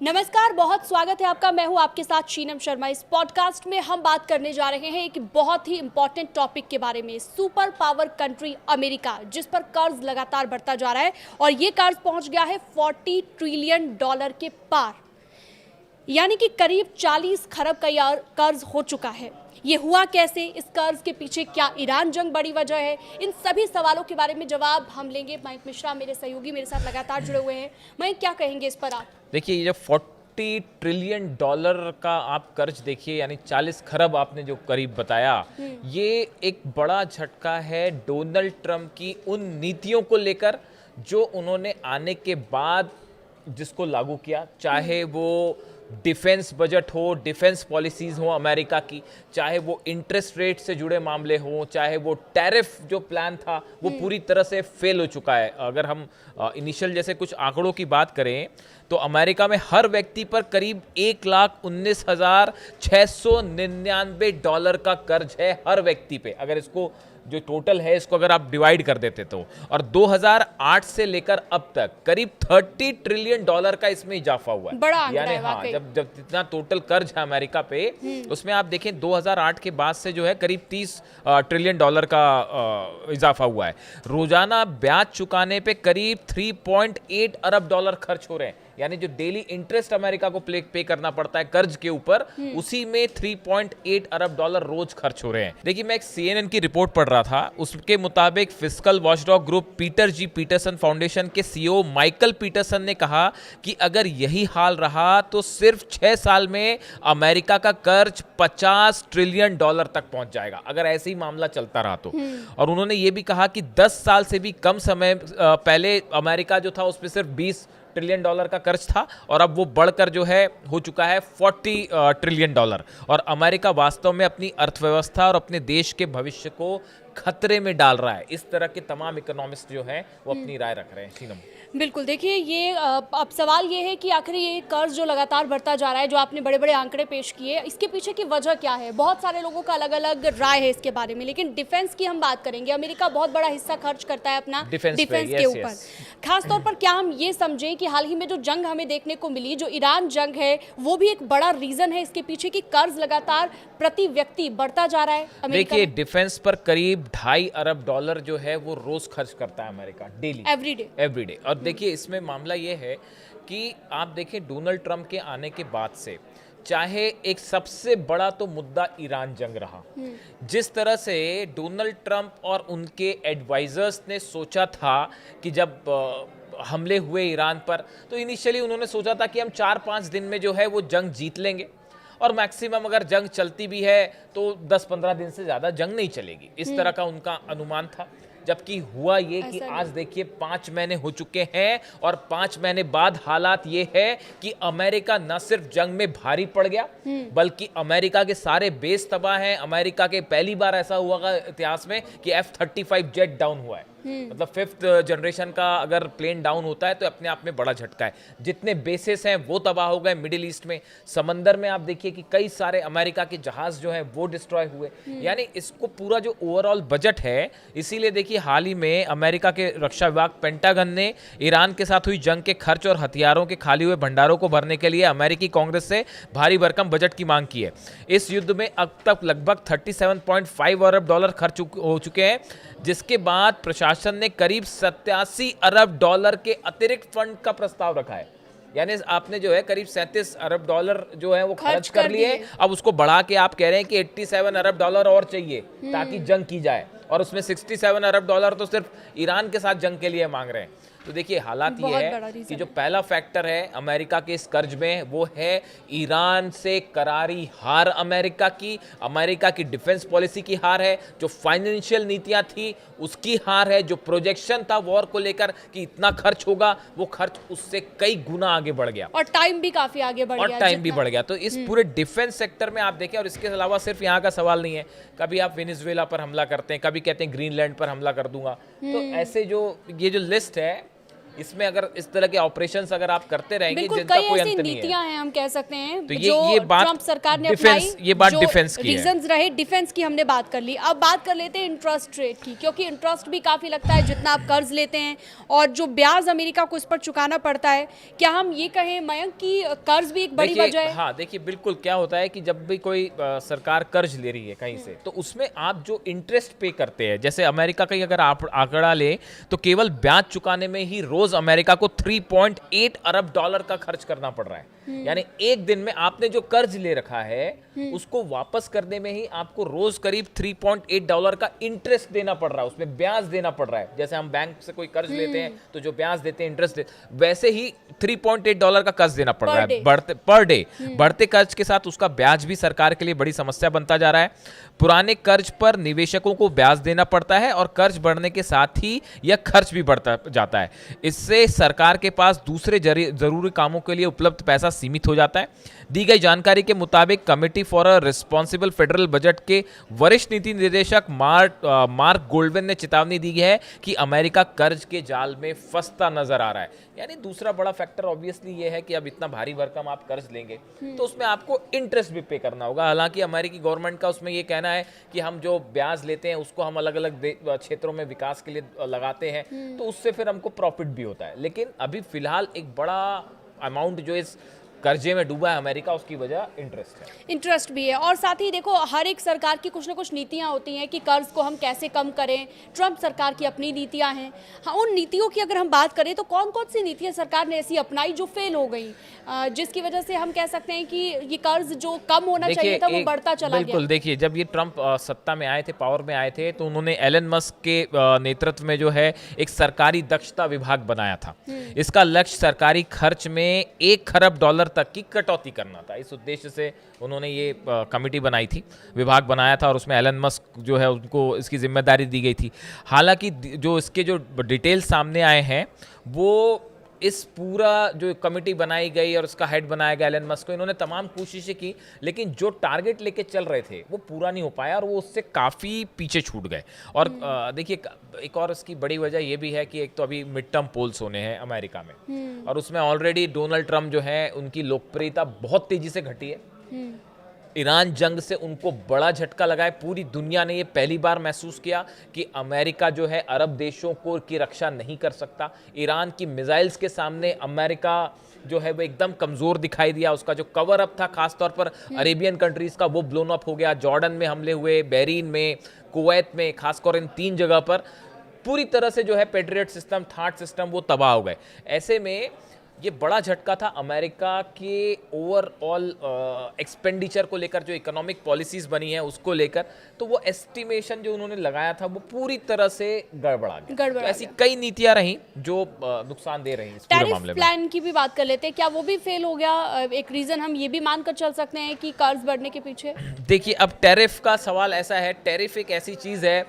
नमस्कार, बहुत स्वागत है आपका। मैं हूं आपके साथ शीनम शर्मा। इस पॉडकास्ट में हम बात करने जा रहे हैं एक बहुत ही इंपॉर्टेंट टॉपिक के बारे में, सुपर पावर कंट्री अमेरिका, जिस पर कर्ज लगातार बढ़ता जा रहा है और ये कर्ज पहुंच गया है $40 ट्रिलियन के पार, यानी कि करीब 40 खरब का यह कर्ज हो चुका है। ये हुआ कैसे? इस कर्ज के पीछे क्या ईरान जंग बड़ी वजह है? इन सभी सवालों के बारे में जवाब हम लेंगे। मयंक मिश्रा मेरे सहयोगी मेरे साथ लगातार जुड़े हुए हैं। मयंक, क्या कहेंगे इस पर आप? देखिए, ये जो $40 ट्रिलियन का आप कर्ज देखिए, यानी 40 खरब आपने जो करीब बताया, ये एक बड़ा झटका है डोनाल्ड ट्रंप की उन नीतियों को लेकर जो उन्होंने आने के बाद जिसको लागू किया, चाहे वो डिफेंस बजट हो, डिफेंस पॉलिसीज़ हो अमेरिका की, चाहे वो इंटरेस्ट रेट से जुड़े मामले हों, चाहे वो टैरिफ जो प्लान था वो पूरी तरह से फेल हो चुका है। अगर हम इनिशियल जैसे कुछ आंकड़ों की बात करें तो अमेरिका में हर व्यक्ति पर करीब $1,19,699 का कर्ज है हर व्यक्ति पे। अगर इसको जो टोटल है इसको अगर आप डिवाइड कर देते तो, और 2008 से लेकर अब तक करीब $30 ट्रिलियन का इसमें इजाफा हुआ है। बड़ा यानी हाँ, जब जितना टोटल कर्ज है अमेरिका पे, उसमें आप देखें 2008 के बाद से जो है करीब $30 ट्रिलियन का इजाफा हुआ है। रोजाना ब्याज चुकाने पे करीब $3.8 अरब खर्च हो रहे हैं, यानी जो डेली इंटरेस्ट अमेरिका को पे करना पड़ता है कर्ज के ऊपर, उसी में $3.8 अरब रोज खर्च हो रहे हैं। देखिए, मैं एक CNN की रिपोर्ट पढ़ रहा था, उसके मुताबिक फिस्कल वॉचडॉग ग्रुप पीटर जी पीटरसन फाउंडेशन के CEO माइकल पीटरसन ने कहा कि अगर यही हाल रहा तो सिर्फ 6 साल में अमेरिका का कर्ज $50 ट्रिलियन तक पहुंच जाएगा, अगर ऐसे ही मामला चलता रहा तो। और उन्होंने ये भी कहा कि 10 साल से भी कम समय पहले अमेरिका जो था उसमें सिर्फ $20 ट्रिलियन का कर्ज था, और अब वो बढ़कर जो है हो चुका है $40 ट्रिलियन। और अमेरिका वास्तव में अपनी अर्थव्यवस्था और अपने देश के भविष्य को खतरे में डाल रहा है। इस तरह के तमाम इकोनॉमिस्ट जो हैं वो अपनी राय रख रहे हैं। शीनम, बिल्कुल, देखिए ये अब सवाल ये है कि आखिर ये कर्ज जो लगातार बढ़ता जा रहा है, जो आपने बड़े बड़े आंकड़े पेश किए, इसके पीछे की वजह क्या है? बहुत सारे लोगों का अलग अलग राय है इसके बारे में, लेकिन डिफेंस की हम बात करेंगे। अमेरिका बहुत बड़ा हिस्सा खर्च करता है अपना डिफेंस के ऊपर। खासतौर पर क्या हम ये समझें कि हाल ही में जो जंग हमें देखने को मिली, जो ईरान जंग है, वो भी एक बड़ा रीजन है इसके पीछे कि कर्ज लगातार प्रति व्यक्ति बढ़ता जा रहा है अमेरिका? देखिए, डिफेंस पर करीब $2.5 अरब जो है वो रोज खर्च करता है अमेरिका, डेली, एवरीडे। और देखिए, इसमें मामला ये है कि आप देखें डोनाल्ड ट्रंप के आने के बाद से, चाहे एक सबसे बड़ा तो मुद्दा ईरान जंग रहा, जिस तरह से डोनाल्ड ट्रंप और उनके एडवाइजर्स ने सोचा था कि जब हमले हुए ईरान पर, तो इनिशियली उन्होंने सोचा था कि हम 4-5 दिन में जो है वो जंग जीत लेंगे, और मैक्सिमम अगर जंग चलती भी है तो 10-15 दिन से ज़्यादा जंग नहीं चलेगी, इस तरह का उनका अनुमान था। जबकि हुआ ये कि आज देखिए 5 महीने हो चुके हैं, और 5 महीने बाद हालात ये है कि अमेरिका न सिर्फ जंग में भारी पड़ गया, बल्कि अमेरिका के सारे बेस तबाह हैं। अमेरिका के पहली बार ऐसा हुआ इतिहास में कि F-35 जेट डाउन हुआ है। मतलब 5th जनरेशन का अगर प्लेन डाउन होता है तो अपने आप में बड़ा झटका है। जितने बेसेस हैं वो तबाह हो गए मिडिल ईस्ट में। समंदर में आप देखिए कि कई सारे अमेरिका के जहाज जो हैं वो डिस्ट्रॉय हुए। यानी इसको पूरा जो ओवरऑल बजट है, इसीलिए देखिए हाल ही में अमेरिका के रक्षा विभाग पेंटागन ने ईरान के साथ हुई जंग के खर्च और हथियारों के खाली हुए भंडारों को भरने के लिए अमेरिकी कांग्रेस से भारी भरकम बजट की मांग की है। इस युद्ध में अब तक लगभग $37.5 अरब खर्च हो चुके हैं, जिसके बाद प्रशासन ने करीब $87 अरब के अतिरिक्त फंड का प्रस्ताव रखा है। यानी आपने जो है करीब $37 अरब जो है वो खर्च कर लिए, अब उसको बढ़ा के आप कह रहे हैं कि $87 अरब और चाहिए ताकि जंग की जाए, और उसमें $67 अरब तो सिर्फ ईरान के साथ जंग के लिए मांग रहे हैं। तो देखिए, हालात ये है कि जो पहला फैक्टर है अमेरिका के इस कर्ज में, वो है ईरान से करारी हार अमेरिका की डिफेंस पॉलिसी की हार है, जो फाइनेंशियल नीतियां थी उसकी हार है, जो प्रोजेक्शन था वॉर को लेकर कि इतना खर्च होगा, वो खर्च उससे कई गुना आगे बढ़ गया, और टाइम भी काफी आगे बढ़ गया। तो इस पूरे डिफेंस सेक्टर में आप देखें, और इसके अलावा सिर्फ यहाँ का सवाल नहीं है, कभी आप वेनेजुएला पर हमला करते हैं, कभी कहते हैं ग्रीनलैंड पर हमला कर दूंगा। तो ऐसे जो ये जो लिस्ट है इसमें अगर इस तरह के ऑपरेशंस अगर आप करते रहेंगे, जिनका कई कोई ऐसी अंत नहीं है। नीतियां हैं हम कह सकते हैं तो जो ये बात ट्रम्प सरकार ने डिफेंस, अपनाई, ये बात जो डिफेंस की है। रीजंस रहे, डिफेंस की हमने बात कर ली। अब बात कर लेते हैं इंटरेस्ट रेट की, क्योंकि इंटरेस्ट भी काफी लगता है जितना आप कर्ज लेते हैं और जो ब्याज अमेरिका को इस पर चुकाना पड़ता है। क्या हम ये कहें मयंक कि कर्ज भी एक बड़ी वजह है? हाँ देखिए, बिल्कुल। क्या होता है कि जब भी कोई सरकार कर्ज ले रही है कहीं से, तो उसमें आप जो इंटरेस्ट पे करते हैं, जैसे अमेरिका का ही अगर आप आंकड़ा ले तो केवल ब्याज चुकाने में ही रोज अमेरिका को 3.8 अरब डॉलर का खर्च करना पड़ रहा है। यानी एक दिन में आपने जो कर्ज ले रखा है उसको वापस करने में ही आपको रोज करीब 3.8 डॉलर का इंटरेस्ट देना पड़ रहा है, उसमें ब्याज देना पड़ रहा है। जैसे हम बैंक से कोई कर्ज लेते हैं तो जो ब्याज देते हैं, इंटरेस्ट वैसे ही 3.8 डॉलर का कर्ज देना पड़ रहा है पर डे। बढ़ते कर्ज के साथ उसका ब्याज भी सरकार के लिए बड़ी समस्या बनता जा रहा है। पुराने कर्ज पर निवेशकों को ब्याज देना पड़ता है और कर्ज बढ़ने के साथ ही यह खर्च भी बढ़ता जाता है। इससे सरकार के पास दूसरे जरूरी कामों के लिए उपलब्ध पैसा सीमित हो जाता है। दी गई जानकारी के मुताबिक committee for a responsible federal budget के वरिष्ठ नीति निदेशक मार्क गोल्डवेन ने चेतावनी दी है कि अमेरिका कर्ज के जाल में फंसता नजर आ रहा है। यानी दूसरा बड़ा फैक्टर ऑब्वियसली ये है कि अब इतना भारी भरकम आप कर्ज लेंगे तो उसमें आपको इंटरेस्ट भी पे करना होगा। हालांकि अमेरिकी गवर्नमेंट का उसमें ये कहना है कि हम जो ब्याज लेते हैं उसको हम अलग अलग क्षेत्रों में विकास के लिए लगाते हैं, तो उससे फिर हमको प्रॉफिट भी होता है। लेकिन अभी फिलहाल एक बड़ा अमाउंट जो इस कर्जे में डूबा है अमेरिका, उसकी वजह इंटरेस्ट भी है। और साथ ही देखो, हर एक सरकार की कुछ ना कुछ नीतियां होती हैं कि कर्ज को हम कैसे कम करें। ट्रम्प सरकार की अपनी नीतियां हैं। हाँ, उन नीतियों की अगर हम बात करें तो कौन कौन सी नीतियां सरकार ने ऐसी अपनाई जो फेल हो गई, जिसकी वजह से हम कह सकते हैं कि ये कर्ज जो कम होना चाहिए था वो बढ़ता चला गया? बिल्कुल। देखिए, जब ये ट्रम्प सत्ता में आए थे, पावर में आए थे, तो उन्होंने एलन मस्क के नेतृत्व में जो है एक सरकारी दक्षता विभाग बनाया था। इसका लक्ष्य सरकारी खर्च में $1 खरब तक की कटौती करना था। इस उद्देश्य से उन्होंने ये कमेटी बनाई थी, विभाग बनाया था, और उसमें एलन मस्क जो है उनको इसकी जिम्मेदारी दी गई थी। हालांकि जो इसके जो डिटेल्स सामने आए हैं वो इस पूरा जो कमेटी बनाई गई और उसका हेड बनाया गया एलन मस्क को, इन्होंने तमाम कोशिशें की, लेकिन जो टारगेट लेके चल रहे थे वो पूरा नहीं हो पाया और वो उससे काफ़ी पीछे छूट गए। और देखिए, एक और इसकी बड़ी वजह ये भी है कि एक तो अभी मिड टर्म पोल्स होने हैं अमेरिका में, और उसमें ऑलरेडी डोनाल्ड ट्रम्प जो है उनकी लोकप्रियता बहुत तेजी से घटी है। ईरान जंग से उनको बड़ा झटका लगा है। पूरी दुनिया ने ये पहली बार महसूस किया कि अमेरिका जो है अरब देशों को की रक्षा नहीं कर सकता। ईरान की मिसाइल्स के सामने अमेरिका जो है वो एकदम कमज़ोर दिखाई दिया। उसका जो कवर अप था खासतौर पर अरेबियन कंट्रीज़ का, वो ब्लोन अप हो गया। जॉर्डन में हमले हुए, बहरीन में, कुवैत में, खासकर इन 3 जगह पर पूरी तरह से जो है पेट्रियट सिस्टम, थाट सिस्टम वो तबाह हो गए। ऐसे में ये बड़ा झटका था अमेरिका के ओवरऑल एक्सपेंडिचर को लेकर, जो इकोनॉमिक पॉलिसीज बनी है उसको लेकर। तो वो एस्टिमेशन जो उन्होंने लगाया था वो पूरी तरह से गड़बड़ा गया। तो ऐसी कई नीतियां रही जो नुकसान दे रही इस पूरे मामले में। प्लान की भी बात कर लेते हैं, क्या वो भी फेल हो गया? एक रीजन हम ये भी मानकर चल सकते हैं कि कर्ज बढ़ने के पीछे? देखिए, अब टैरिफ का सवाल ऐसा है, टैरिफ एक ऐसी चीज है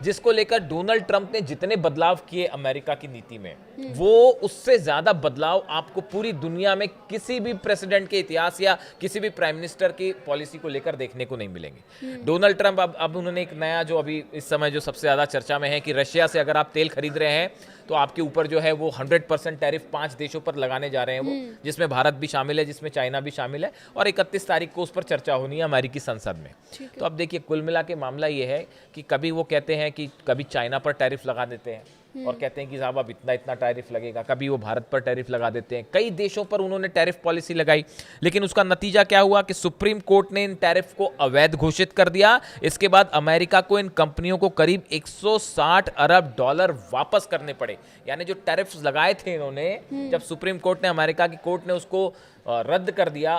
जिसको लेकर डोनाल्ड ट्रंप ने जितने बदलाव किए अमेरिका की नीति में, वो उससे ज्यादा बदलाव आपको पूरी दुनिया में किसी भी प्रेसिडेंट के इतिहास या किसी भी प्राइम मिनिस्टर की पॉलिसी को लेकर देखने को नहीं मिलेंगे। डोनाल्ड ट्रंप अब उन्होंने एक नया, जो अभी इस समय जो सबसे ज्यादा चर्चा में है, कि रशिया से अगर आप तेल खरीद रहे हैं तो आपके ऊपर जो है वो 100% टैरिफ 5 देशों पर लगाने जा रहे हैं वो, जिसमें भारत भी शामिल है, जिसमें चाइना भी शामिल है, और 31 तारीख को उस पर चर्चा होनी है अमेरिकी संसद में। तो अब देखिए, कुल मिला के मामला ये है कि कभी वो कहते हैं कि कभी चाइना पर टैरिफ लगा देते हैं और कहते हैं कि साहब अब इतना टैरिफ लगेगा, कभी वो भारत पर टैरिफ लगा देते हैं। कई देशों पर उन्होंने टैरिफ पॉलिसी लगाई, लेकिन उसका नतीजा क्या हुआ कि सुप्रीम कोर्ट ने इन टैरिफ को अवैध घोषित कर दिया। इसके बाद अमेरिका को इन कंपनियों को करीब $160 अरब वापस करने पड़े। यानी जो टैरिफ्स लगाए थे इन्होंने, जब सुप्रीम कोर्ट ने, अमेरिका की कोर्ट ने उसको रद्द कर दिया,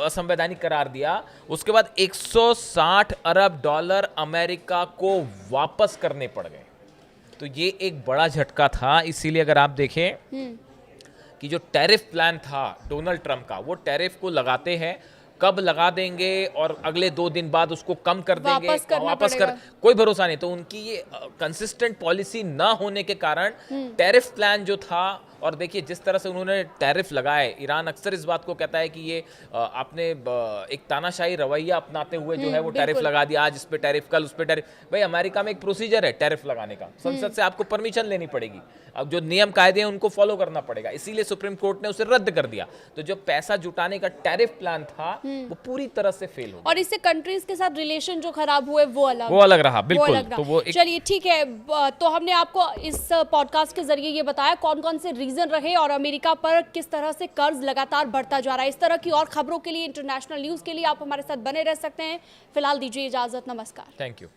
असंवैधानिक करार दिया, उसके बाद $160 अरब अमेरिका को वापस करने पड़ गए। तो ये एक बड़ा झटका था। इसीलिए अगर आप देखें कि जो टैरिफ प्लान था डोनाल्ड ट्रंप का, वो टैरिफ को लगाते हैं, कब लगा देंगे और अगले 2 दिन बाद उसको कम कर देंगे, वापस कर, कोई भरोसा नहीं। तो उनकी ये कंसिस्टेंट पॉलिसी ना होने के कारण टैरिफ प्लान जो था और देखिए जिस तरह से उन्होंने टैरिफ लगाए, ईरान अक्सर इस बात को कहता है कि ये आपने एक तानाशाही रवैया अपनाते हुए जो है वो टैरिफ लगा दिया, आज इस पे टैरिफ, कल उस पे टैरिफ। भाई अमेरिका में एक प्रोसीजर है टैरिफ लगाने का, संसद से आपको परमिशन लेनी पड़ेगी, अब जो नियम कायदे हैं उनको फॉलो करना पड़ेगा, इसीलिए सुप्रीम कोर्ट ने उसे रद्द कर दिया। तो जो पैसा जुटाने का टैरिफ प्लान था वो पूरी तरह से फेल हो गया, और इससे कंट्रीज के साथ रिलेशन जो खराब हुए वो अलग रहा, बिल्कुल। तो वो चलिए ठीक है, तो हमने आपको इस पॉडकास्ट के जरिए ये बताया कौन कौन से रीजन रहे और अमेरिका पर किस तरह से कर्ज लगातार बढ़ता जा रहा है। इस तरह की और खबरों के लिए, इंटरनेशनल न्यूज के लिए आप हमारे साथ बने रह सकते हैं। फिलहाल दीजिए इजाजत, नमस्कार। Thank you.